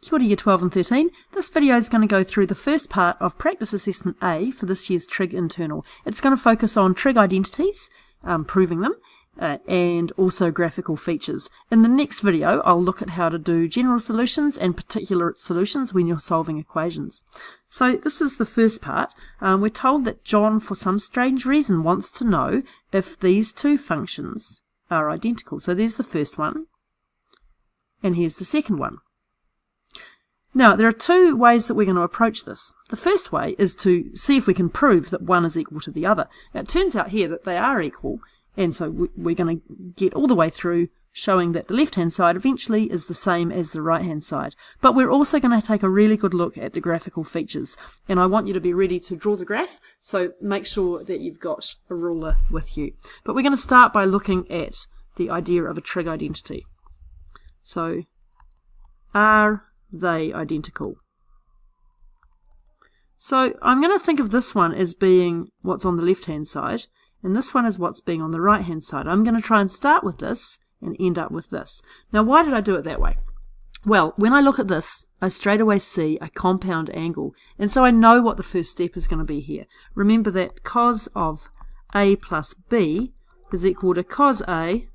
Kia ora Year 12 and 13. This video is going to go through the first part of Practice Assessment A for this year's Trig Internal. It's going to focus on trig identities, proving them, and also graphical features. In the next video, I'll look at how to do general solutions and particular solutions when you're solving equations. So this is the first part. We're told that John, for some strange reason, wants to know if these two functions are identical. So there's the first one, and here's the second one. Now, there are two ways that we're going to approach this. The first way is to see if we can prove that one is equal to the other. Now, it turns out here that they are equal, and so we're going to get all the way through showing that the left-hand side eventually is the same as the right-hand side. But we're also going to take a really good look at the graphical features, and I want you to be ready to draw the graph, so make sure that you've got a ruler with you. But we're going to start by looking at the idea of a trig identity. So, are they identical? So I'm going to think of this one as being what's on the left hand side, and this one is what's being on the right hand side. I'm going to try and start with this and end up with this. Now, why did I do it that way? Well, when I look at this, I straight away see a compound angle, and so I know what the first step is going to be here. Remember that cos of A plus B is equal to cos A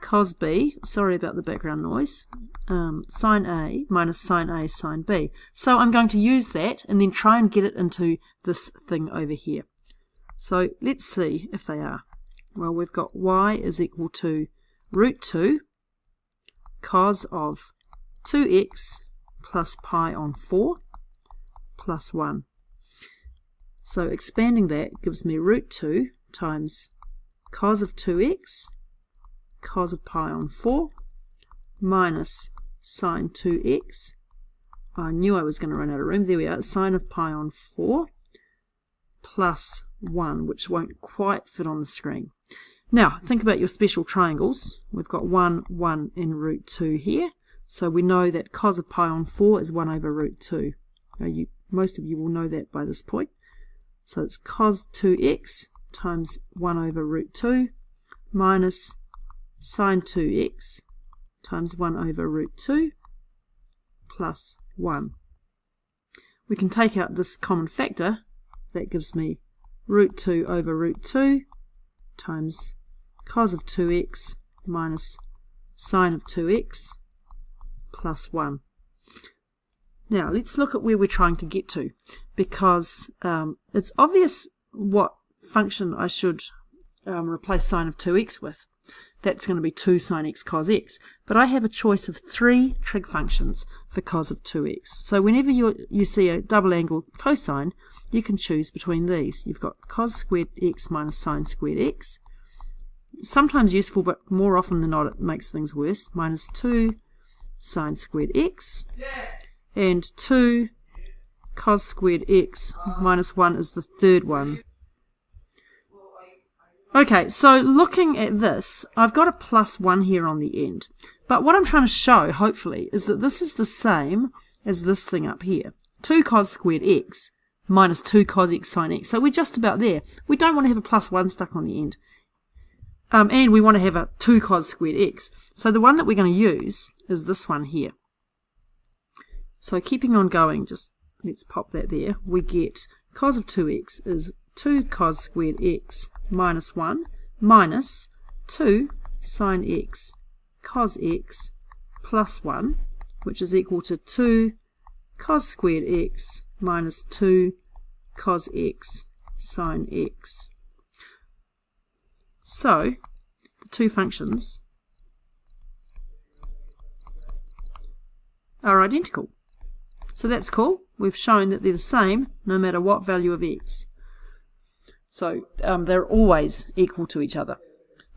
cos B, sorry about the background noise, sine A minus sine A sine B. So I'm going to use that and then try and get it into this thing over here. So let's see if they are. Well, we've got y is equal to root 2 cos of 2x plus pi on 4 plus 1. So expanding that gives me root 2 times cos of 2x cos of pi on 4 minus sine 2x. I knew I was going to run out of room. There we are. Sine of pi on 4 plus 1, which won't quite fit on the screen. Now, think about your special triangles. We've got 1, 1, and root 2 here. So we know that cos of pi on 4 is 1 over root 2. Now most of you will know that by this point. So it's cos 2x times 1 over root 2 minus sine 2x times 1 over root 2 plus 1. We can take out this common factor. That gives me root 2 over root 2 times cos of 2x minus sine of 2x plus 1. Now let's look at where we're trying to get to, because it's obvious what function I should replace sine of 2x with. That's going to be 2 sine x cos x. But I have a choice of 3 trig functions for cos of 2x. So whenever you see a double angle cosine, you can choose between these. You've got cos squared x minus sine squared x. Sometimes useful, but more often than not it makes things worse. Minus 2 sine squared x. And 2 cos squared x minus 1 is the third one. Okay, so looking at this, I've got a plus 1 here on the end. But what I'm trying to show, hopefully, is that this is the same as this thing up here. 2 cos squared x minus 2 cos x sine x. So we're just about there. We don't want to have a plus 1 stuck on the end. And we want to have a 2 cos squared x. So the one that we're going to use is this one here. So keeping on going, just let's pop that there. We get cos of 2x is 2 cos squared x minus 1 minus 2 sine x cos x plus 1, which is equal to 2 cos squared x minus 2 cos x sine x. So the two functions are identical. So that's cool. We've shown that they're the same no matter what value of x. So they're always equal to each other.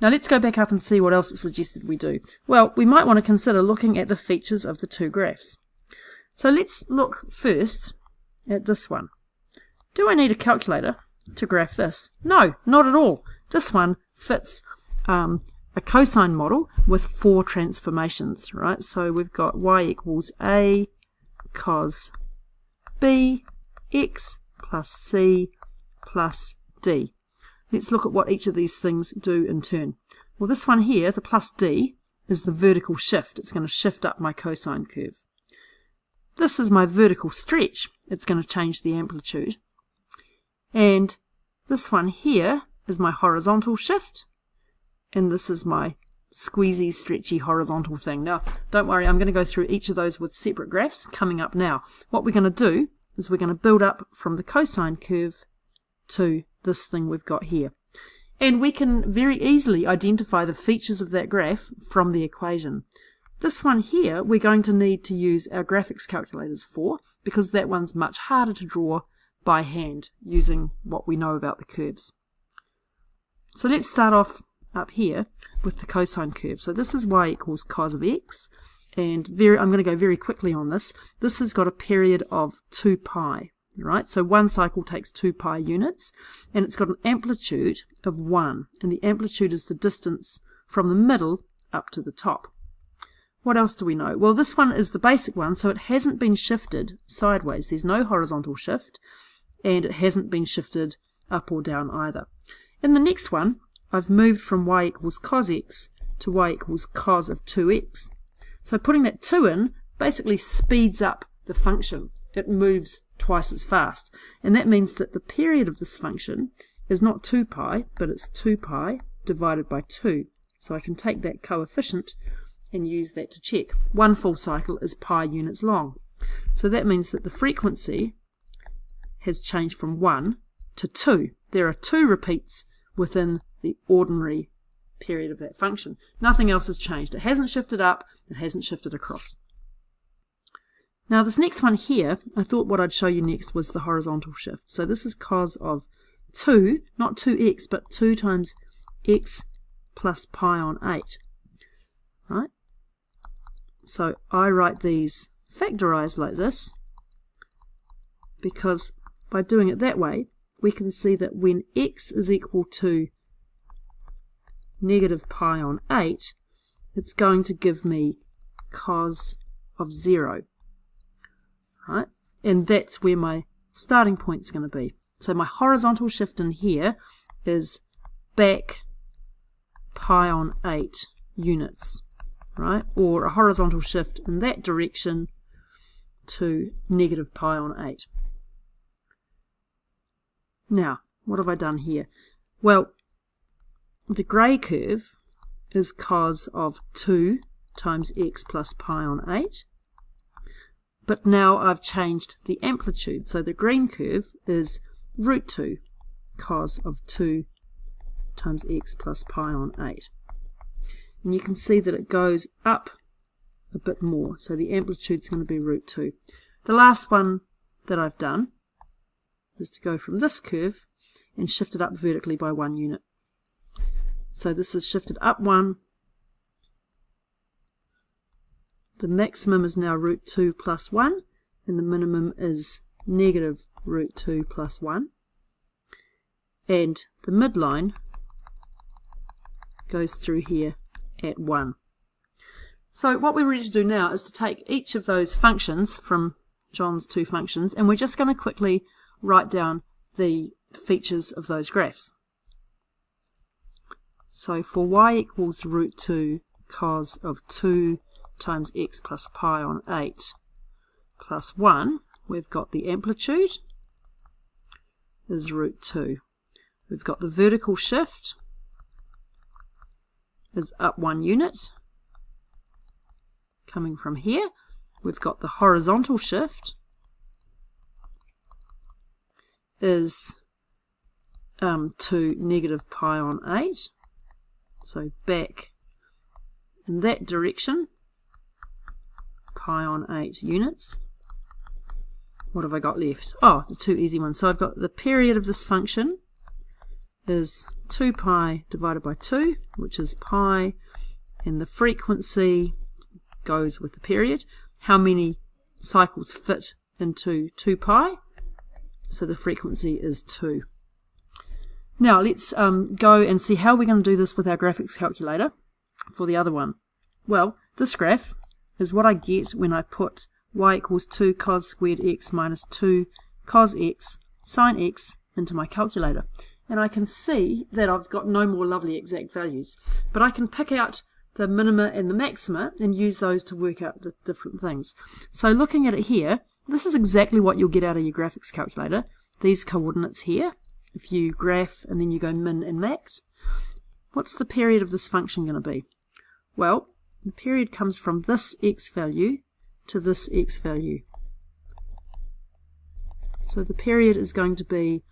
Now let's go back up and see what else it suggested we do. Well, we might want to consider looking at the features of the two graphs. So let's look first at this one. Do I need a calculator to graph this? No, not at all. This one fits a cosine model with 4 transformations, right? So we've got y equals a cos b x plus c plus d. Let's look at what each of these things do in turn. Well, this one here, the plus d, is the vertical shift. It's going to shift up my cosine curve. this is my vertical stretch. It's going to change the amplitude. And this one here is my horizontal shift. And this is my squeezy, stretchy, horizontal thing. Now, don't worry, I'm going to go through each of those with separate graphs coming up now. What we're going to do is we're going to build up from the cosine curve to this thing we've got here. And we can very easily identify the features of that graph from the equation. This one here we're going to need to use our graphics calculators for, because that one's much harder to draw by hand using what we know about the curves. So let's start off up here with the cosine curve. So this is y equals cos of x, and I'm going to go very quickly on this. This has got a period of 2 pi, right? So one cycle takes 2 pi units, and it's got an amplitude of 1, and the amplitude is the distance from the middle up to the top. What else do we know? Well, this one is the basic one, so it hasn't been shifted sideways. There's no horizontal shift, and it hasn't been shifted up or down either. In the next one, I've moved from y equals cos x to y equals cos of 2x. So putting that 2 in basically speeds up the function. It moves twice as fast. And that means that the period of this function is not 2 pi, but it's 2 pi divided by 2. So I can take that coefficient and use that to check. One full cycle is pi units long. So that means that the frequency has changed from 1 to 2. There are 2 repeats within the ordinary period of that function. Nothing else has changed. It hasn't shifted up, it hasn't shifted across. Now this next one here, I thought what I'd show you next was the horizontal shift. So this is cos of 2, not 2x, but 2 times x plus pi on 8. Right? So I write these factorized like this, because by doing it that way, we can see that when x is equal to negative pi on 8, it's going to give me cos of 0. Right? And that's where my starting point is going to be. So my horizontal shift in here is back pi on 8 units. Right? Or a horizontal shift in that direction to negative pi on 8. Now, what have I done here? Well, the grey curve is cos of 2 times x plus pi on 8. But now I've changed the amplitude. So the green curve is root 2 cos of 2 times x plus pi on 8. And you can see that it goes up a bit more. So the amplitude is going to be root 2. The last one that I've done is to go from this curve and shift it up vertically by 1 unit. So this is shifted up 1. The maximum is now root 2 plus 1, and the minimum is negative root 2 plus 1. And the midline goes through here at 1. So what we're ready to do now is to take each of those functions from John's 2 functions, and we're just going to quickly write down the features of those graphs. So for y equals root 2 cos of 2 times x plus pi on 8 plus 1, we've got the amplitude is root 2. We've got the vertical shift is up 1 unit coming from here. We've got the horizontal shift is to negative pi on 8. So back in that direction, pi on 8 units. What have I got left? Oh, the 2 easy ones. So I've got the period of this function is 2 pi divided by 2, which is pi, and the frequency goes with the period. How many cycles fit into 2 pi? So the frequency is 2. Now let's go and see how we're going to do this with our graphics calculator for the other one. Well, this graph is what I get when I put y equals 2 cos squared x minus 2 cos x sine x into my calculator. And I can see that I've got no more lovely exact values. But I can pick out the minima and the maxima and use those to work out the different things. So looking at it here, this is exactly what you'll get out of your graphics calculator. These coordinates here, if you graph and then you go min and max, what's the period of this function going to be? Well, the period comes from this x value to this x value. So the period is going to be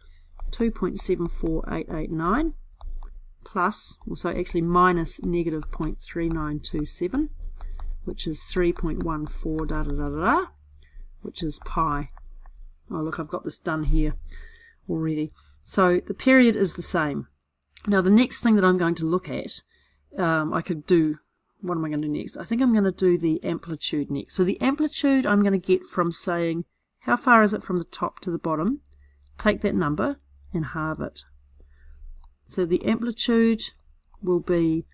2.74889 plus, so actually minus negative 0.3927, which is 3.14 da da da da, which is pi. Oh look, I've got this done here already. So the period is the same. Now the next thing that I'm going to look at, I could do, what am I going to do next? I think I'm going to do the amplitude next. So the amplitude I'm going to get from saying, how far is it from the top to the bottom? Take that number and halve it. So the amplitude will be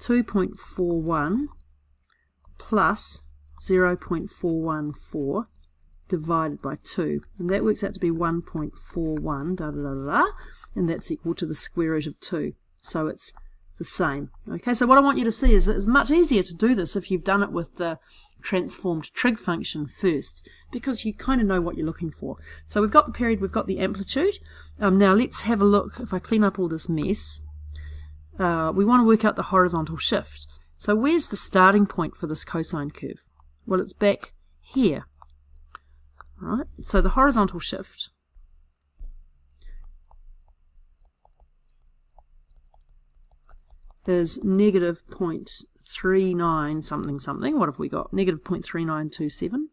2.41 plus 0.414 divided by 2. And that works out to be 1.41, da da da da, and that's equal to the square root of 2. So it's the same. Okay, so what I want you to see is that it's much easier to do this if you've done it with the transformed trig function first, because you kind of know what you're looking for. So we've got the period, we've got the amplitude. Now let's have a look. If I clean up all this mess, we want to work out the horizontal shift. So where's the starting point for this cosine curve? Well, it's back here. Right, so the horizontal shift is negative 0.39 something something. What have we got? Negative 0.3927.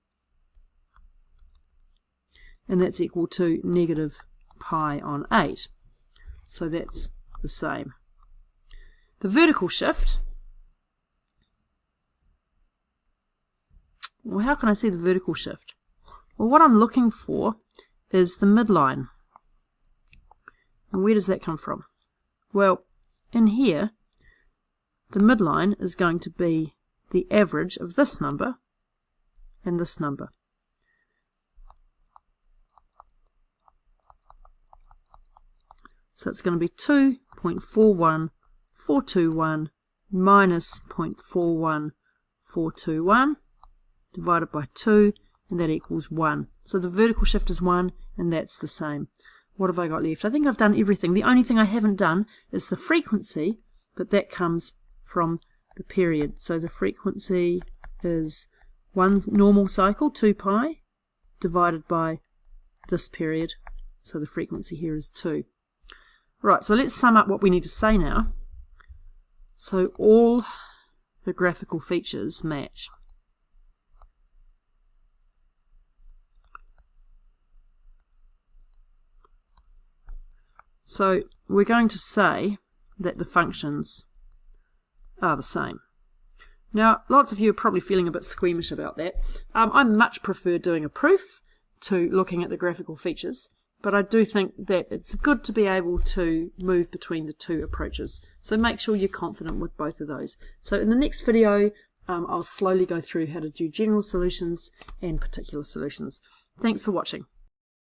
And that's equal to negative pi on 8. So that's the same. The vertical shift, well, how can I see the vertical shift? Well, what I'm looking for is the midline. And where does that come from? Well, in here, the midline is going to be the average of this number and this number. So it's going to be 2.41421 minus 0.41421 divided by 2, and that equals 1. So the vertical shift is 1, and that's the same. What have I got left? I think I've done everything. The only thing I haven't done is the frequency, but that comes from the period. So the frequency is one normal cycle, 2 pi, divided by this period. So the frequency here is 2. Right, so let's sum up what we need to say now. So all the graphical features match. So we're going to say that the functions are the same. Now, lots of you are probably feeling a bit squeamish about that. I much prefer doing a proof to looking at the graphical features, but I do think that it's good to be able to move between the two approaches. So make sure you're confident with both of those. So in the next video, I'll slowly go through how to do general solutions and particular solutions. Thanks for watching.